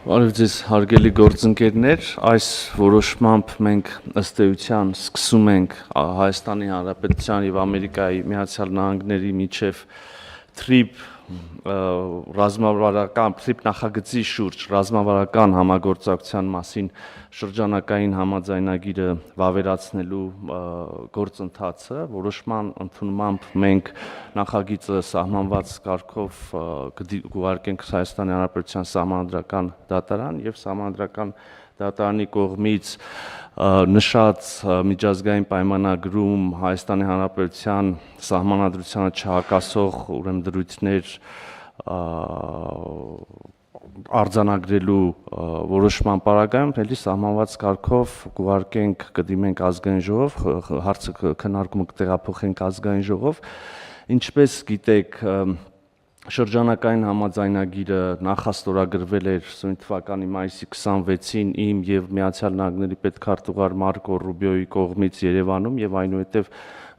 Բարև ձեզ հարգելի գործընկերներ, այս որոշմամբ մենք ըստ էության սկսում ենք Հայաստանի Հանրապետության եւ Ամերիկայի Միացյալ Նահանգների միջև TRIP ռազմավարական TRIP նախագծի շուրջ ռազմավարական համագործակցության մասին շրջանակային համաձայնագիրը վավերացնելու գործընթացը որոշման ընդունմամբ մենք նախագիծը սահմանված կարգով կուղարկենք Հայաստանի Հանրապետության Սահմանադրական դատարան եւ Սահմանադրական դատարանի կողմից նշած միջազգային պայմանագրում Հայաստանի Հանրապետության սահմանադրությանը չհակասող ուրեմն դրույթներ արձանագրելու որոշման պարագայում էլի սահմանված կարգով կուղարկենք կդիմենք ազգային ժողով, հարցը քննարկումը կտեղափոխենք ազգային ժողով, ինչպես գիտեք շրջանակային համաձայնագիրը նախաստորագրվել էր սույն թվականի մայիսի 26-ին իմ եւ Միացյալ Նահանգների պետքարտուղար Մարկո Ռուբիոյի կողմից Երևանում եւ այնուհետեւ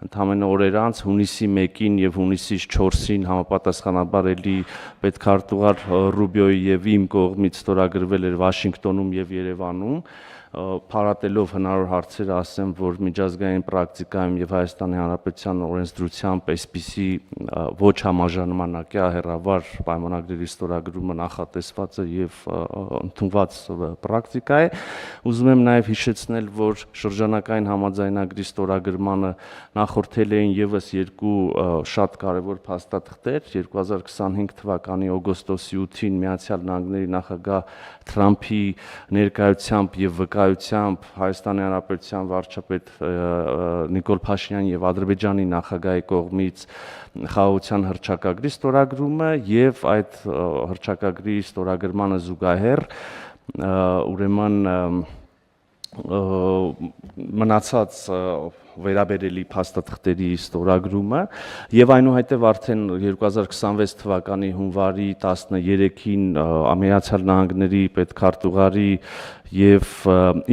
ընդամենը օրեր անց հունիսի 1-ին եւ հունիսի 4-ին համապատասխանաբար էլի պետքարտուղար Ռուբիոյի եւ իմ կողմից ստորագրվել էր Վաշինգտոնում եւ Երևանում փառատելով հնարավոր հարցերը ասեմ, որ միջազգային պրակտիկայում եւ Հայաստանի Հանրապետության օրենսդրությամբ այսպիսի ոչ համաժանմանակյա հեռավար պայմանագրերի ստորագրումը նախատեսված է եւ ընդունված պրակտիկա է։ Ուզում եմ նաեւ հիշեցնել, որ շրջանակային համաձայնագրի ստորագրմանը նախորդել էին եւս երկու շատ կարեւոր փաստաթղթեր 2025 թվականի օգոստոսի 8-ին Միացյալ Նահանգների նախագահ Թրամփի ներկայությամբ եւ վկայությամբ Հայաստանի Հանրապետության վարչապետ Նիկոլ Փաշինյանի եւ Ադրբեջանի նախագահի կողմից խաղաղության հռչակագրի ստորագրումը եւ այդ հռչակագրի ստորագրմանը զուգահեռ ուրեմն մնացած վերաբերելի փաստաթղթերի ստորագրումը եւ այնուհետեւ արդեն 2026 թվականի հունվարի 13-ին Միացյալ Նահանգների պետքարտուղարի եւ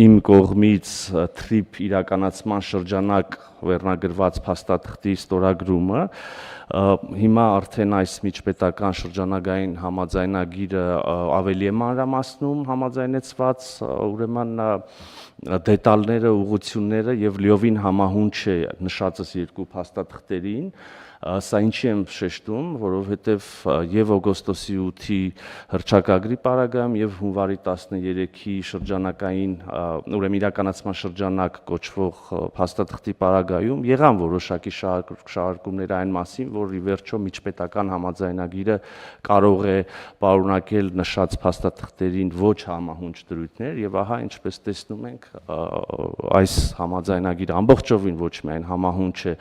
իմ կողմից TRIP իրականացման շրջանակ վերնագրված փաստաթղթի ստորագրումը հիմա արդեն այս միջպետական շրջանագային համաձայնագիրը ավելի է մանրամասնում համաձայնեցված ուրեմն դետալները, ուղղությունները եւ լիովին համահունչ է նշածս երկու փաստաթղթերին, սա ինչի եմ շեշտում, որովհետեւ եւ օգոստոսի 8-ի հռչակագրի պարագայում եւ հունվարի 13-ի շրջանակային ուրեմն իրականացման շրջանակ կոչվող փաստաթղթի պարագայում եղան որոշակի շարժումներ այն մասին, որ ի վերջո միջպետական համաձայնագիրը կարող է պարունակել նշած փաստաթղթերին ոչ համահունչ դրույթներ եւ ահա ինչպես տեսնում ենք այս համաձայնագիրը ամբողջովին ոչ միայն համահունչ է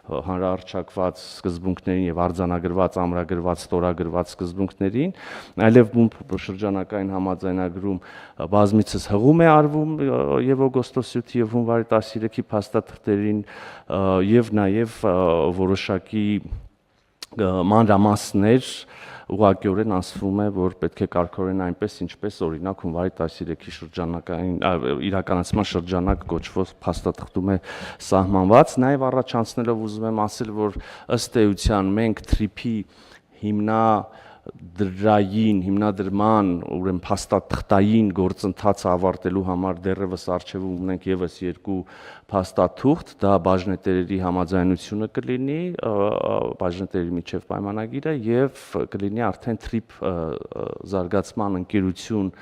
հանրահռչակված սկզբունքներին եւ արձանագրված, ամրագրված, ստորագրված սկզբունքներին, այլև շրջանակային համաձայնագրում բազմիցս հղում է արվում եւ օգոստոսի 8-ի եւ հունվարի 13-ի փաստաթղթերին եւ նաեւ որոշակի մանրամասներ ուղղակիորեն ասվում է, որ պետք է կարգավորեն այնպես, ինչպես օրինակ հունվարի 13-ի շրջանակային իրականացման շրջանակ կոչվող փաստաթղթում է սահմանված, նաև առաջանցնելով ուզում եմ ասել, որ ըստ էության մենք TRIP-ի հիմնադրման ուրեմն փաստաթղթային գործընթացը ավարտելու համար դեռևս առջևում ունենք եւս երկու փաստաթուղթ, դա բաժնետերերի համաձայնությունը կլինի, բաժնետերերի միջև պայմանագիրը եւ կլինի արդեն TRIP զարգացման ընկերություն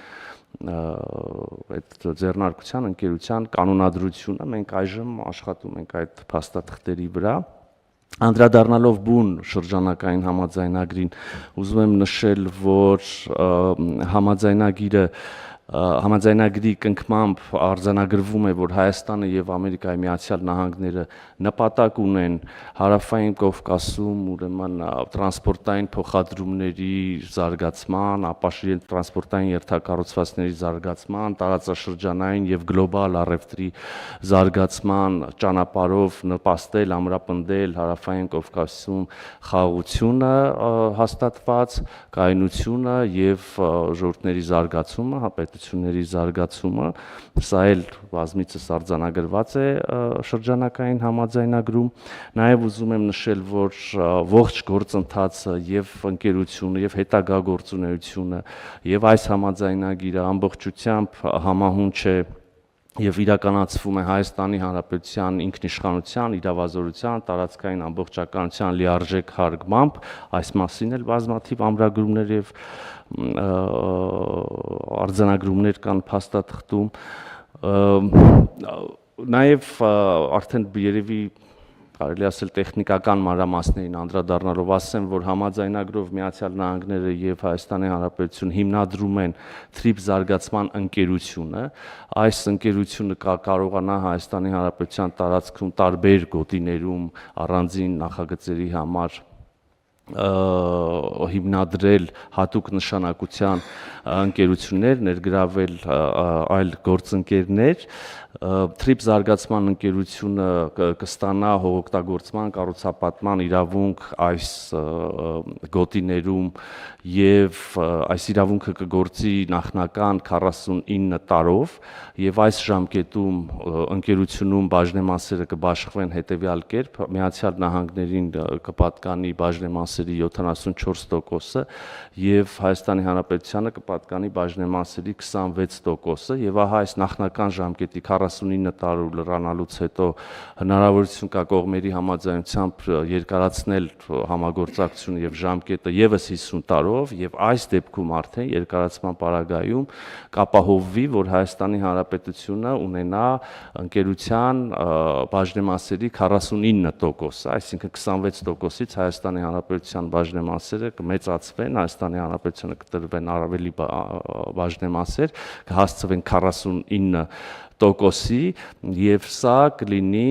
այդ ձեռնարկության ընկերության կանոնադրությունը մենք այժմ աշխատում ենք այդ փաստաթղթերի վրա Անդրադառնալով բուն շրջանակային համաձայնագրին, ուզում եմ նշել, որ համաձայնագրի կնքմամբ արձանագրվում է, որ Հայաստանը եւ Ամերիկայի Միացյալ Նահանգները նպատակ ունեն հարավային Կովկասում ուրեմն տրանսպորտային փոխադրումների զարգացման, ապաշրի տրանսպորտային երթակառուցվածքների զարգացման, տարածաշրջանային եւ գլոբալ առևտրի զարգացման ճանապարհով նպաստել, ամրապնդել հարավային Կովկասում խաղաղությունը հաստատված, կայունությունը եւ ժողովուրդների զարգացումը, հանրապետությունների զարգացումը, սա էլ բազմիցս արձանագրված է շրջանակային համաձայնագրում, նաև ուզում եմ նշել, որ ողջ գործընթացը եւ ընկերությունը եւ հետագա գործունեությունը եւ այս համաձայնագիրը ամբողջությամբ համահունչ է եւ իրականացվում է Հայաստանի Հանրապետության ինքնիշխանության, իրավազորության, տարածքային ամբողջականության լիարժեք հարգմամբ, այս մասին էլ բազմաթիվ ամրագրումներ եւ արձանագրումներ կան փաստաթղթում, նաեւ արդեն երևի կարելի ասել տեխնիկական մանրամասներին անդրադառնալով ասեմ, որ համաձայնագրով Միացյալ Նահանգները եւ Հայաստանի Հանրապետությունը հիմնադրում են TRIP զարգացման ընկերությունը, այս ընկերությունը կարողանա Հայաստանի Հանրապետության տարածքում տարբեր գոտիներում առանձին նախագծերի համար հիմնադրել հատուկ նշանակության ընկերություններ, ներգրավել այլ գործընկերներ, TRIP զարգացման ընկերությունը կստանա հողօգտագործման, կառուցապատման իրավունք այս գոտիներում եւ այս իրավունքը կգործի նախնական 49 տարով եւ այս ժամկետում ընկերությունում բաժնեմասերը կբաշխվեն հետեւյալ կերպ Միացյալ Նահանգներին կպատկանի բաժնեմասերի 74%-ը եւ Հայաստանի Հանրապետությանը կպատկանի բաժնեմասերի 26%-ը եւ ահա այս նախնական ժամկետի 49 տարու լրանալուց հետո հնարավորություն կա կողմերի համաձայնությամբ երկարացնել համագործակցությունը եւ ժամկետը եւս 50 տարով եւ այս դեպքում արդեն երկարացման պարագայում կապահովվի, որ Հայաստանի Հանրապետությունը ունենա ընկերության բաժնեմասերի 49%, այսինքն 26%-ից Հայաստանի Հանրապետության բաժնեմասերը կմեծացվեն, Հայաստանի Հանրապետությանը կտրվեն ավելի բաժնեմասեր, կհասցվեն 49%-ի եւ սա կլինի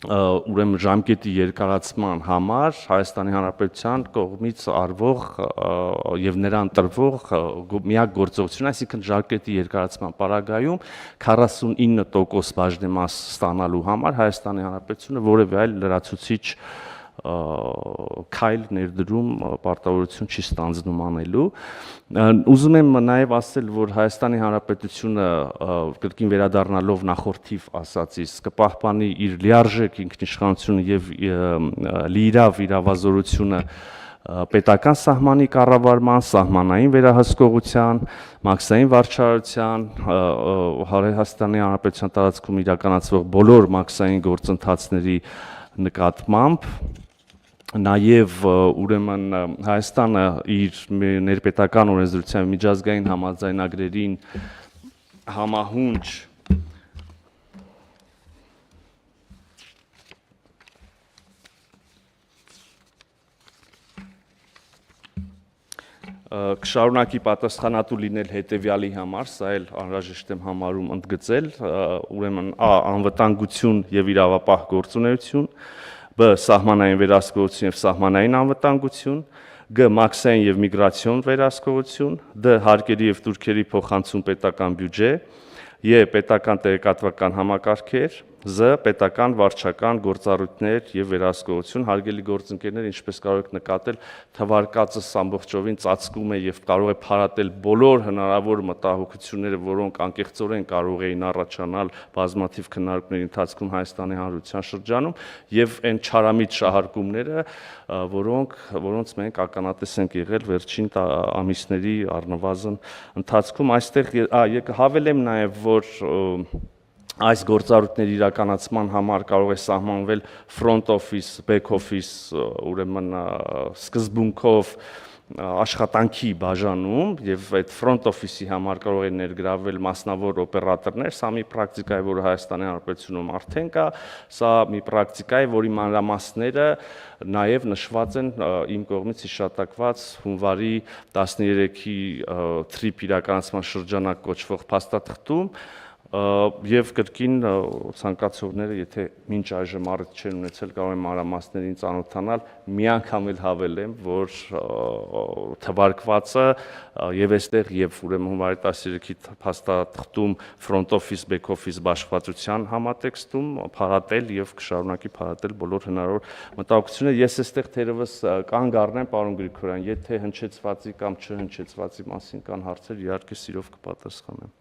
ուրեմն ժամկետի երկարացման համար Հայաստանի Հանրապետության կողմից արվող եւ նրան տրվող միակ գործողություն, այսինքն ժամկետի երկարացման պարագայում 49% բաժնեմաս ստանալու համար Հայաստանի Հանրապետությունը որևէ այլ լրացուցիչ քայլ ներդրում պարտավորություն չի ստանձնում անելու։ Ուզում եմ նաև ասել, որ Հայաստանի Հանրապետությունը կրկին վերադառնալով նախորդիվ ասածից կպահպանի իր լիարժեք ինքնիշխանությունը եւ լիիրավ իրավազորությունը պետական սահմանի կառավարման, սահմանային վերահսկողության, մաքսային վարչարարության, Հայաստանի Հանրապետության տարածքում իրականացվող բոլոր մաքսային գործընթացների նկատմամբ, նաև ուրեմն Հայաստանը իր ներպետական օրենսդրության միջազգային համաձայնագրերին համահունչ կշարունակի պատասխանատու լինել հետևյալի համար, սա էլ անհրաժեշտ եմ համարում ընդգծել, ուրեմն ա. անվտանգություն եւ իրավապահ գործունեություն, բ. սահմանային վերահսկողություն եւ սահմանային անվտանգություն, գ. մաքսային եւ միգրացիոն վերահսկողություն, դ. հարկերի եւ տուրքերի փոխանցում պետական բյուջե, ե. պետական տեղեկատվական համակարգեր, Զ. պետական վարչական գործառույթներ եւ վերահսկողություն, հարգելի գործընկերներ, ինչպես կարող եք նկատել, թվարկածս ամբողջովին ծածկում է եւ կարող է փարատել բոլոր հնարավոր մտահոգությունները, որոնք անկեղծորեն կարող էին առաջանալ բազմաթիվ քննարկումների ընթացքում Հայաստանի Հանրության շրջանում եւ այն չարամիտ շահարկումները, որոնց մենք ականատես ենք եղել վերջին ամիսների առնվազն ընթացքում, այստեղ հավելեմ նաեւ, որ այս գործառույթների իրականացման համար կարող է սահմանվել front office, back office, ուրեմն սկզբունքով աշխատանքի բաժանում եւ այդ front office-ի համար կարող է ներգրավել մասնավոր օպերատորներ, սա մի պրակտիկա է, որը Հայաստանի Հանրապետությունում արդեն կա, սա մի պրակտիկա է, որի մանրամասները նաեւ նշված են իմ կողմից հիշատակված հունվարի 13-ի TRIP իրականացման շրջանակ կոչվող փաստաթղթում, Եվ կրկին ցանկացողները, եթե մինչ այժմ առիթ չեն ունեցել, կարող են մանրամասներին ծանոթանալ, մի անգամ էլ հավելեմ, որ թվարկվածը եւ այստեղ եւ ուրեմն հումանիտարների փաստաթղթում front office back office բաշխվածության համատեքստում փարատել եւ կշարունակի փարատել բոլոր հնարավոր մտահոգությունները։ Ես այստեղ թերևս կանգ առնեմ, պարոն Գրիգորյան, եթե հնչեցվածի կամ չհնչեցվածի մասին կան հարցեր, իհարկե սիրով կպատասխանեմ։